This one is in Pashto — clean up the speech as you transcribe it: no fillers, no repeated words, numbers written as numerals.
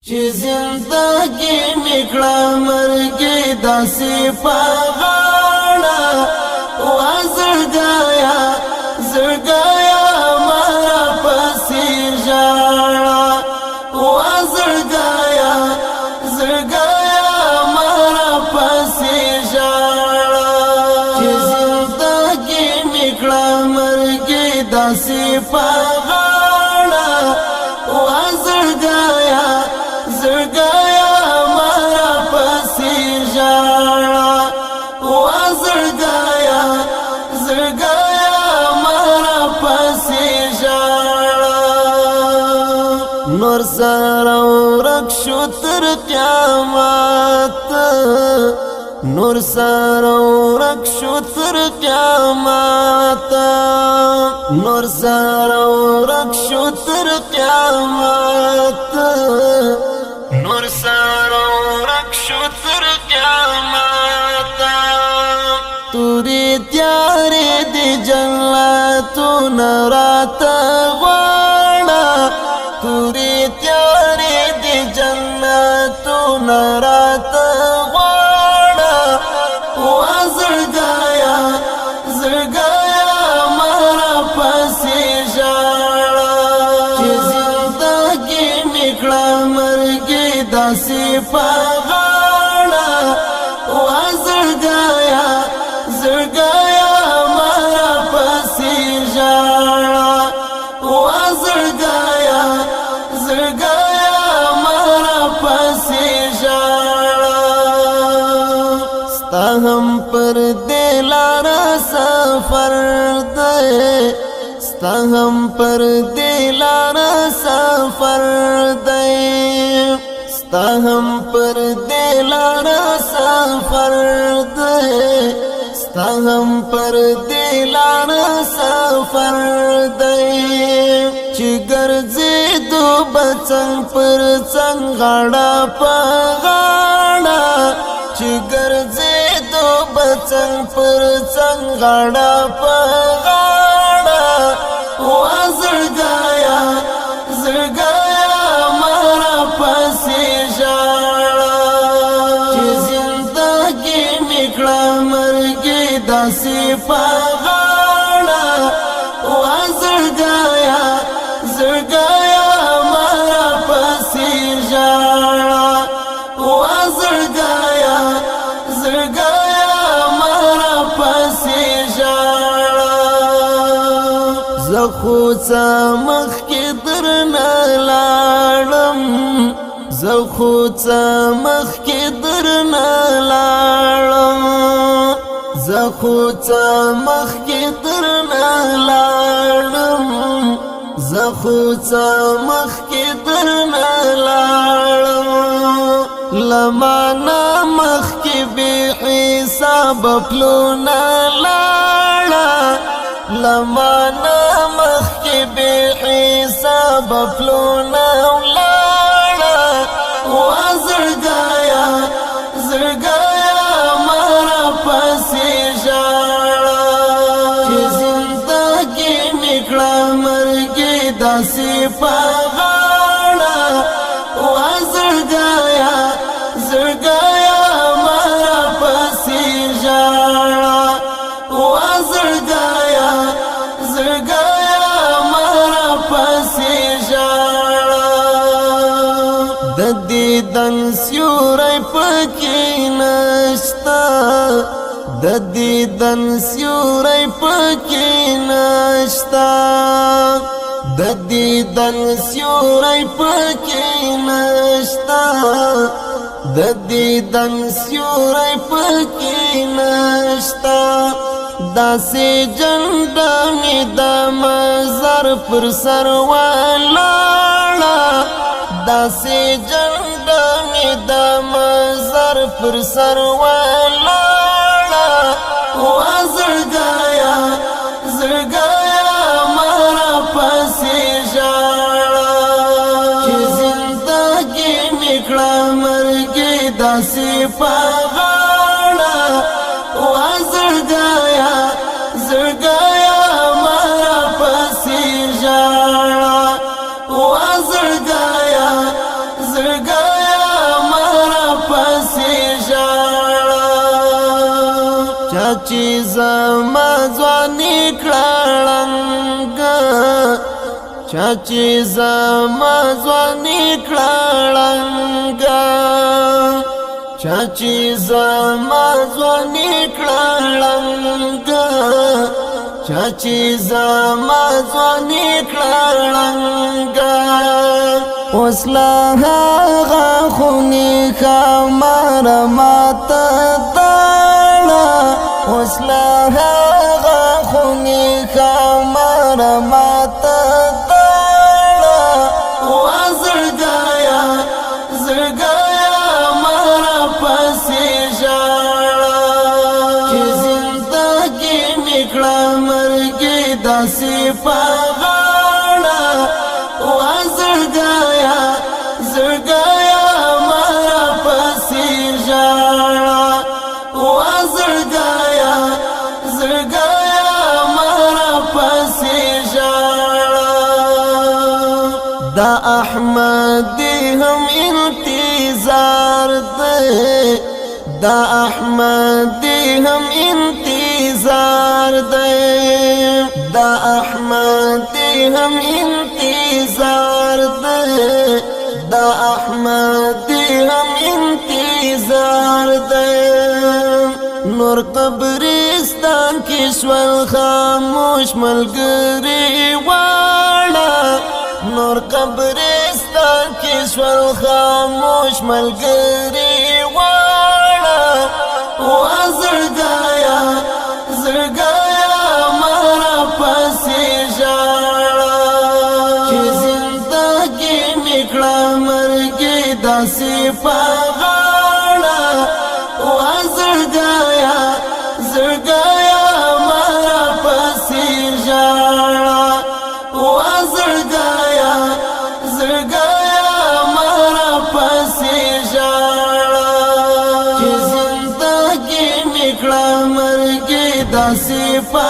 چې زندګي میکړه مرګي داسې په غاړه وا زړګایا زړګایا مارا پسې ژاړه وا زړګایا زړګایا مارا پسې ژاړه چې زندګي میکړه مرګي داسې په غاړه وا زړګایا زړګایا مارا پسې ژاړه وا زړګایا زړګایا مارا پسې ژاړه نور سره ورک شو تر قیامت نور سره ورک شو تر قیامت نور سره ورک شو تر قیامت نور سره ورک شو تر قیامت توري تیارې دي جنتونه راته غواړه توري تیارې دي جنتونه راته غواړه وا زړګایا زړګایا مارا پسې ژاړه چې زندګي میکړه مرګي داسې په غاړه وا زړګایا زړګایا مارا پسې ژاړه وا زړګایا زړګایا مارا پسې ژاړه ستا هم پر دې لاره سفر دی ستا هم پر دې لاره سفر دی ستا هم پر دې لاره سفر دی ستا هم پر دې لاره سفر دی چې ګرځې دو بڅنګ پر څنګ غاړه په غاړه چې ګرځې دو بڅنګ پر څنګ غاړه په غاړه وا زړګایا زړګایا مارا پسې ژاړه چې زندګي میکړه مرګي داسې په غاړه وا زړګایا زړګایا مارا پسې ژاړه وا زړګایا زړګایا مارا پسې ژاړه زه خو څه مخکې درنه لاړم زه خو څه مخکې درنه لاړم زه خو څه مخکې درنه لاړم زه خو څه مخکې درنه لاړم لمانه مخکې بې حساب پلونه لاړه لمانه مخکې بې حساب پلونه لاړه وا زړګایا زړګایا مارا پسې ژاړه چې زندګي میکړه مرګي داسې په غاړه وا زړګایا زړګایا مارا پسې ژاړه وا زړګایا زړګایا مارا پسې ژاړه د دیدن سیوری پکې نشته د دیدن سیوری پکې نشته د دیدن سیوری پکې نشته د دیدن سیوری پکې نشته داسې جنډه مې د مزار پر سر ولاړه داسې جنډه مې د مزار پر سر ولاړه وا زړګایا زړګایا مارا پسې ژاړه چې زندګي میکړه مرګي داسې په غاړه وا زړګایا زړګایا مارا پسې ژاړه وا زړګایا زړګایا چې زما ځواني کړنګا چا چې زما ځواني کړنګا چا چې زما ځواني کړنګا چا چې زما ځواني کړنګا اوس لا هغه خوني خمر ماته داړه اوس لا هغه خوني خمر ماته داړه زړګایا زړګایا مارا پسې ژاړه چې زندګي نکړه مرګي داسې په غاړه زړګایا زړګایا مارا پسې ژاړه زړګایا زړګایا مارا پسې ژاړه دا احمد هم انتظار دی دا احمد هم انتظار دی دا احمد هم انتظار دی دا احمد هم انتظار دی نور قبرستان کې شول خاموش ملګری واړه نور قبرستان کې شول خاموش ملګری واړه زړګایا زړګایا مارا پسې ژاړه چې زندګي نکړه مرګي داسې په غاړه زړګایا زړګایا مارا پسې ژاړه زړګایا زړګایا مارا پسې ژاړه چې زندګي نکړه مرګي داسې په